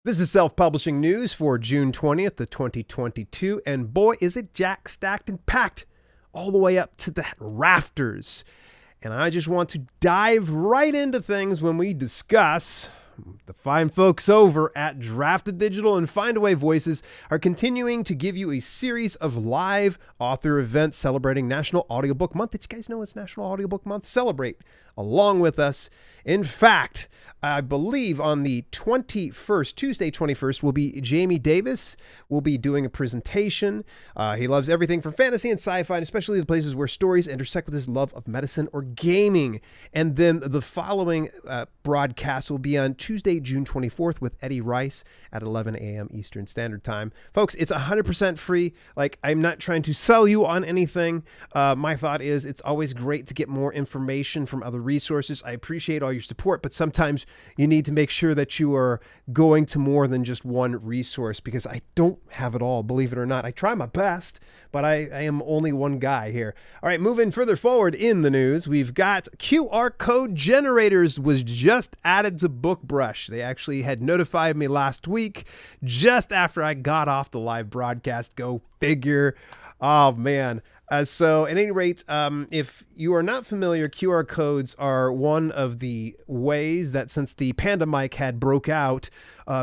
This is self-publishing news for June 20th of 2022, and boy, is it jack-stacked and packed all the way up to the rafters. And I just want to dive right into things when we discuss the fine folks over at Drafted Digital and Findaway Voices are continuing to give you a series of live author events celebrating National Audiobook Month. Did you guys know it's National Audiobook Month? Celebrate along with us. In fact, I believe on the 21st, Tuesday 21st, will be Jamie Davis. Will be doing a presentation. He loves everything from fantasy and sci-fi, and especially the places where stories intersect with his love of medicine or gaming. And then the following broadcast will be on Tuesday, June 24th with Eddie Rice at 11 a.m. Eastern Standard Time. Folks, it's 100% free. Like, I'm not trying to sell you on anything. My thought is it's always great to get more information from other resources. I appreciate all your support, but sometimes you need to make sure that you are going to more than just one resource, because I don't have it all, believe it or not. I try my best, but I am only one guy here. All right, moving further forward in the news, we've got QR code generators was just added to BookBrush. They actually had notified me last week, just after I got off the live broadcast. Go figure. Oh, man. So at any rate, if you are not familiar, QR codes are one of the ways that since the pandemic had broke out,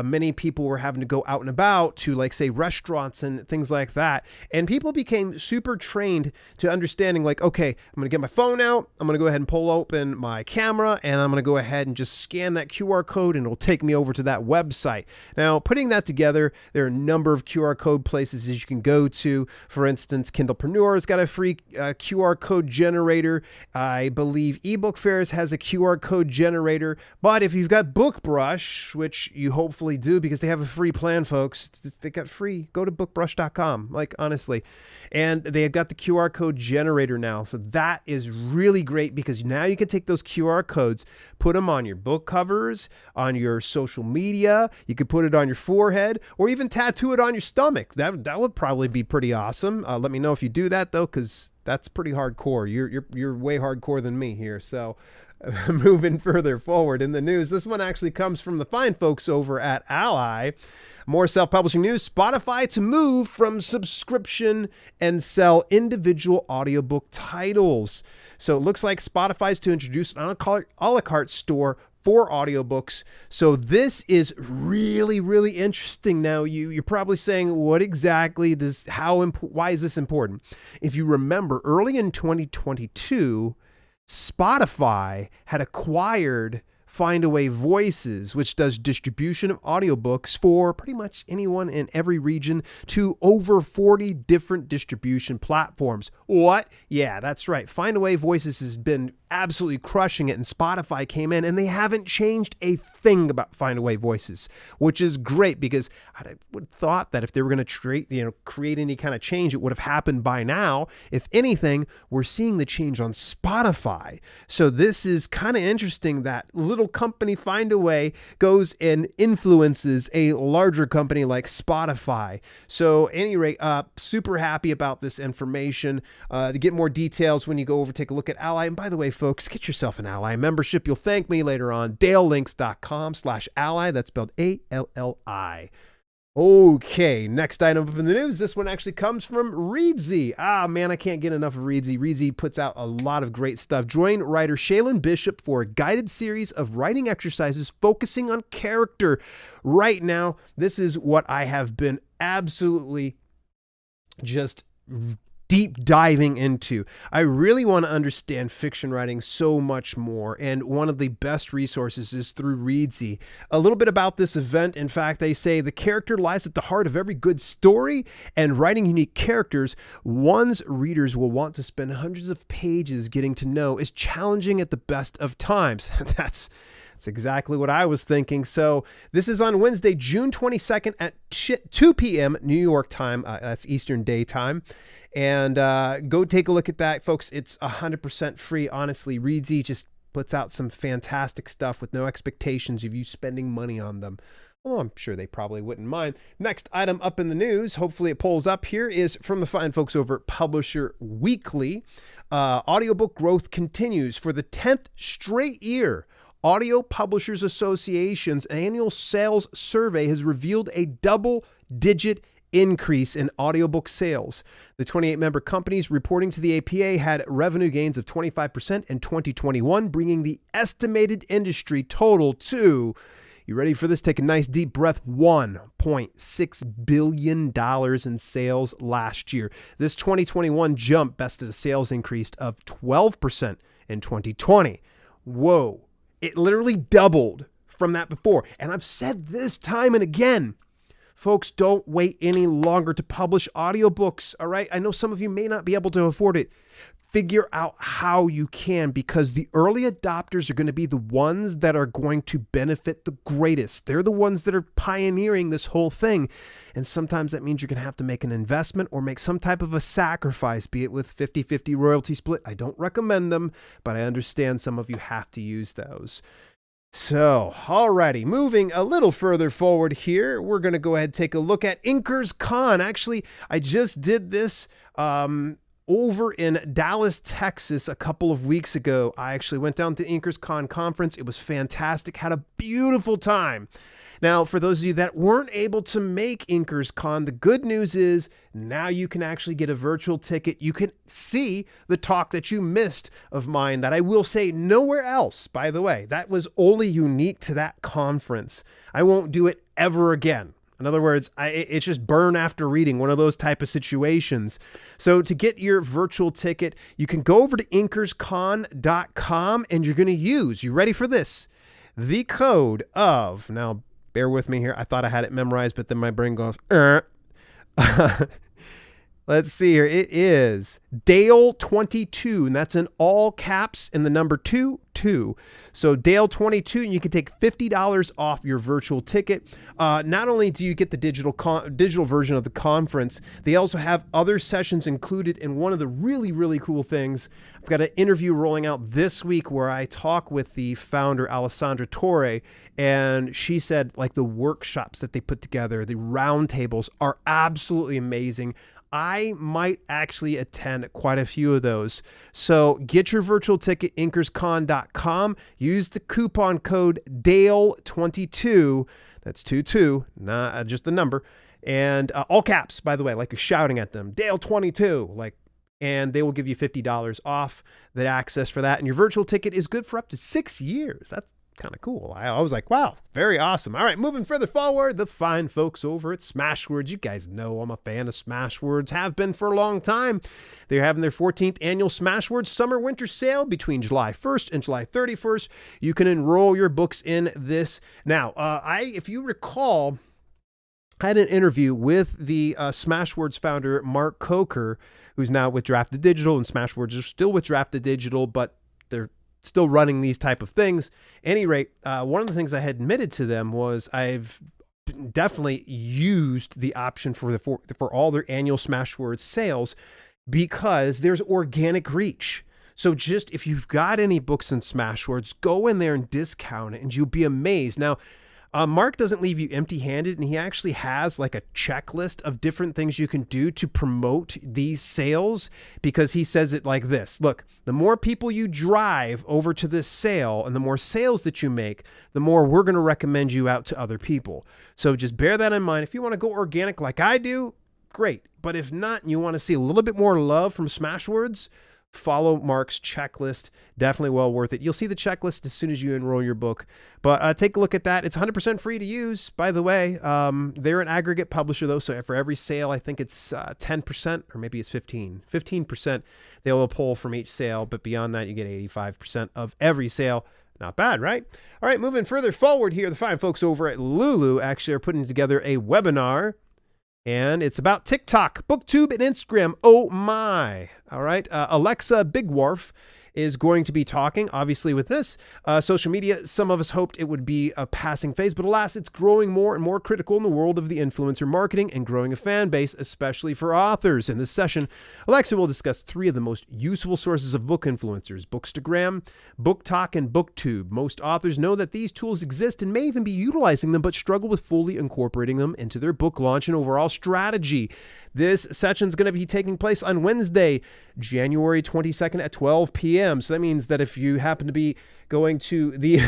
many people were having to go out and about to, like, say, restaurants and things like that. And people became super trained to understanding, like, okay, I'm going to get my phone out. I'm going to go ahead and pull open my camera, and I'm going to go ahead and just scan that QR code, and it'll take me over to that website. Now, putting that together, there are a number of QR code places that you can go to. For instance, Kindlepreneur's got a free QR code generator. I believe ebook fairs has a QR code generator. But if you've got BookBrush, which you hopefully do because they have a free plan, folks, they got free. Go to bookbrush.com, like, honestly. And they have got the QR code generator now. So that is really great because now you can take those QR codes, put them on your book covers, on your social media. You could put it on your forehead or even tattoo it on your stomach. That would probably be pretty awesome. Let me know if you do that, though, because that's pretty hardcore. You're way hardcore than me here. So moving further forward in the news, this one actually comes from the fine folks over at Ally. More self-publishing news, Spotify to move from subscription and sell individual audiobook titles. So it looks like Spotify's to introduce an a la carte store for audiobooks. So this is really, really interesting. Now, you're probably saying, what exactly does, why is this important? If you remember, early in 2022, Spotify had acquired Findaway Voices, which does distribution of audiobooks for pretty much anyone in every region to over 40 different distribution platforms. What? Yeah, that's right. Findaway Voices has been absolutely crushing it, and Spotify came in and they haven't changed a thing about Findaway Voices, which is great because I would have thought that if they were going to create any kind of change, it would have happened by now. If anything, we're seeing the change on Spotify. So this is kind of interesting that little company Findaway goes and influences a larger company like Spotify. So at any rate, super happy about this information. To get more details, when you go over, take a look at Ally. And by the way, folks, get yourself an Ally membership. You'll thank me later on. DaleLinks.com/Ally. That's spelled ALLI. Okay, next item up in the news. This one actually comes from Reedsy. Ah, man, I can't get enough of Reedsy. Reedsy puts out a lot of great stuff. Join writer Shaylin Bishop for a guided series of writing exercises focusing on character. Right now, this is what I have been absolutely just deep diving into. I really want to understand fiction writing so much more, and one of the best resources is through Reedsy. A little bit about this event. In fact, they say the character lies at the heart of every good story, and writing unique characters one's readers will want to spend hundreds of pages getting to know is challenging at the best of times. That's exactly what I was thinking. So this is on Wednesday, June 22nd at 2 p.m. New York time. That's Eastern Daytime. And go take a look at that, folks. It's 100% free. Honestly, Reedsy just puts out some fantastic stuff with no expectations of you spending money on them. Well, I'm sure they probably wouldn't mind. Next item up in the news, hopefully it pulls up here, is from the fine folks over at Publisher Weekly. Audiobook growth continues for the 10th straight year. Audio Publishers Association's annual sales survey has revealed a double-digit increase in audiobook sales. The 28-member companies reporting to the APA had revenue gains of 25% in 2021, bringing the estimated industry total to, you ready for this? Take a nice deep breath. $1.6 billion in sales last year. This 2021 jump bested a sales increase of 12% in 2020. Whoa. It literally doubled from that before. And I've said this time and again, folks, don't wait any longer to publish audiobooks, all right? I know some of you may not be able to afford it. Figure out how you can, because the early adopters are going to be the ones that are going to benefit the greatest. They're the ones that are pioneering this whole thing. And sometimes that means you're going to have to make an investment or make some type of a sacrifice, be it with 50-50 royalty split. I don't recommend them, but I understand some of you have to use those. So, alrighty, moving a little further forward here, we're going to go ahead and take a look at Inkers Con. Actually, I just did this over in Dallas, Texas a couple of weeks ago. I actually went down to Inkers Con conference. It was fantastic. Had a beautiful time. Now, for those of you that weren't able to make Inkers Con, the good news is now you can actually get a virtual ticket. You can see the talk that you missed of mine that I will say nowhere else, by the way. That was only unique to that conference. I won't do it ever again. In other words, it's just burn after reading, one of those type of situations. So to get your virtual ticket, you can go over to inkerscon.com and you're going to use, you ready for this? The code of, now bear with me here. I thought I had it memorized, but then my brain goes, Let's see here. It is Dale22, and that's in all caps and the number 22. So Dale22, and you can take $50 off your virtual ticket. Not only do you get the digital version of the conference, they also have other sessions included. And one of the really, really cool things, I've got an interview rolling out this week where I talk with the founder, Alessandra Torre, and she said like the workshops that they put together, the roundtables are absolutely amazing. I might actually attend quite a few of those. So get your virtual ticket, inkerscon.com. Use the coupon code DALE22. That's 22, not just the number. And all caps, by the way, like you're shouting at them. DALE22, and they will give you $50 off that access for that. And your virtual ticket is good for up to 6 years. That's kind of cool. I was like, wow, very awesome. All right, moving further forward, the fine folks over at Smashwords. You guys know I'm a fan of Smashwords, have been for a long time. They're having their 14th annual Smashwords Summer Winter Sale between July 1st and July 31st. You can enroll your books in this. Now, if you recall, I had an interview with the Smashwords founder, Mark Coker, who's now with Drafted Digital, and Smashwords are still with Drafted Digital, but they're still running these type of things. At any rate, one of the things I had admitted to them was I've definitely used the option for all their annual Smashwords sales because there's organic reach. So just if you've got any books in Smashwords, go in there and discount it and you'll be amazed. Now, Mark doesn't leave you empty-handed, and he actually has like a checklist of different things you can do to promote these sales, because he says it like this. Look, the more people you drive over to this sale and the more sales that you make, the more we're going to recommend you out to other people. So just bear that in mind. If you want to go organic like I do, great. But if not, and you want to see a little bit more love from Smashwords, follow Mark's checklist. Definitely well worth it. You'll see the checklist as soon as you enroll your book. But take a look at that. It's 100% free to use, by the way. They're an aggregate publisher, though. So for every sale, I think it's 10%, or maybe it's 15% they will pull from each sale. But beyond that, you get 85% of every sale. Not bad, right? All right, moving further forward here, the fine folks over at Lulu actually are putting together a webinar. And it's about TikTok, BookTube, and Instagram. Oh my. All right. Alexa Bigwarf is going to be talking, obviously, with this. Social media, some of us hoped it would be a passing phase, but alas, it's growing more and more critical in the world of the influencer marketing and growing a fan base, especially for authors. In this session, Alexa will discuss 3 of the most useful sources of book influencers: Bookstagram, BookTok, and BookTube. Most authors know that these tools exist and may even be utilizing them, but struggle with fully incorporating them into their book launch and overall strategy. This session is going to be taking place on Wednesday, January 22nd at 12 p.m. p.m. So that means that if you happen to be going to the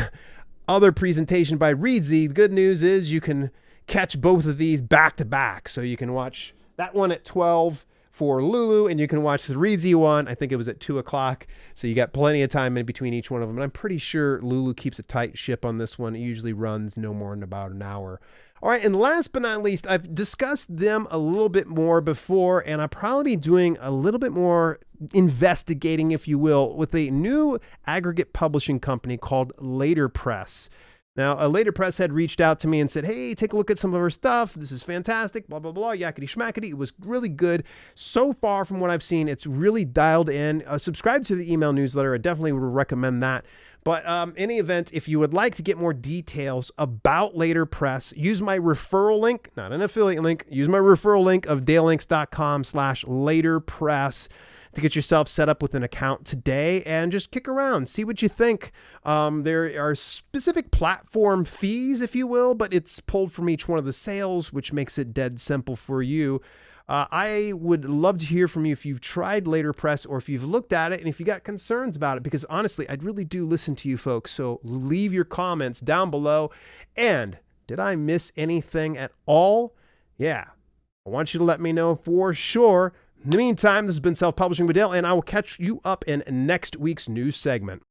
other presentation by Reedsy, the good news is you can catch both of these back to back. So you can watch that one at 12 for Lulu, and you can watch the Reedsy one. I think it was at 2 o'clock. So you got plenty of time in between each one of them. And I'm pretty sure Lulu keeps a tight ship on this one. It usually runs no more than about an hour. All right, and last but not least, I've discussed them a little bit more before, and I'll probably be doing a little bit more investigating, if you will, with a new aggregate publishing company called Later Press. Now, a Later Press had reached out to me and said, hey, take a look at some of our stuff. This is fantastic, blah, blah, blah, yakety schmackety. It was really good. So far from what I've seen, it's really dialed in. Subscribe to the email newsletter. I definitely would recommend that. But in any event, if you would like to get more details about Later Press, use my referral link, not an affiliate link, use my referral link of dalelinks.com/laterpress to get yourself set up with an account today and just kick around, see what you think. There are specific platform fees, if you will, but it's pulled from each one of the sales, which makes it dead simple for you. I would love to hear from you if you've tried Later Press or if you've looked at it and if you got concerns about it, because honestly, I really do listen to you folks. So leave your comments down below. And did I miss anything at all? Yeah, I want you to let me know for sure. In the meantime, this has been Self-Publishing with Dale, and I will catch you up in next week's news segment.